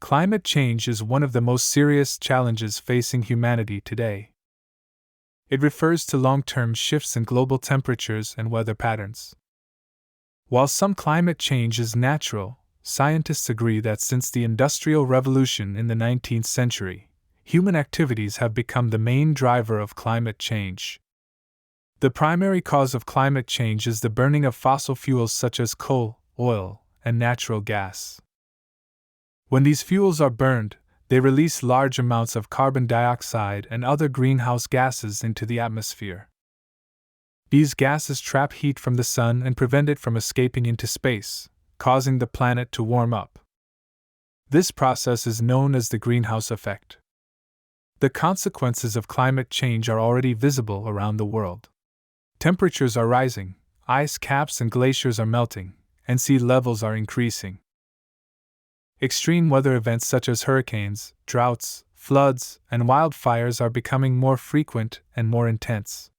Climate change is one of the most serious challenges facing humanity today. It refers to long-term shifts in global temperatures and weather patterns. While some climate change is natural, scientists agree that since the Industrial Revolution in the 19th century, human activities have become the main driver of climate change. The primary cause of climate change is the burning of fossil fuels such as coal, oil, and natural gas. When these fuels are burned, they release large amounts of carbon dioxide and other greenhouse gases into the atmosphere. These gases trap heat from the sun and prevent it from escaping into space, causing the planet to warm up. This process is known as the greenhouse effect. The consequences of climate change are already visible around the world. Temperatures are rising, ice caps and glaciers are melting, and sea levels are increasing. Extreme weather events such as hurricanes, droughts, floods, and wildfires are becoming more frequent and more intense.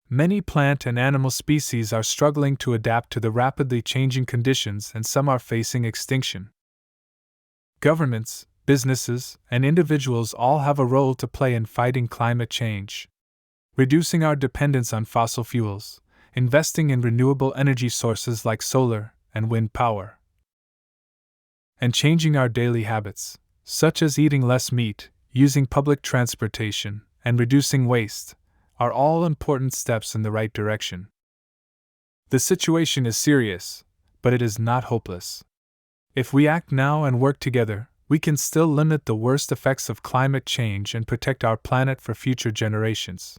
Many plant and animal species are struggling to adapt to the rapidly changing conditions, and some are facing extinction. Governments, businesses, and individuals all have a role to play in fighting climate change. Reducing our dependence on fossil fuels, investing in renewable energy sources like solar and wind power, and changing our daily habits, such as eating less meat, using public transportation, and reducing waste, are all important steps in the right direction. The situation is serious, but it is not hopeless. If we act now and work together, we can still limit the worst effects of climate change and protect our planet for future generations.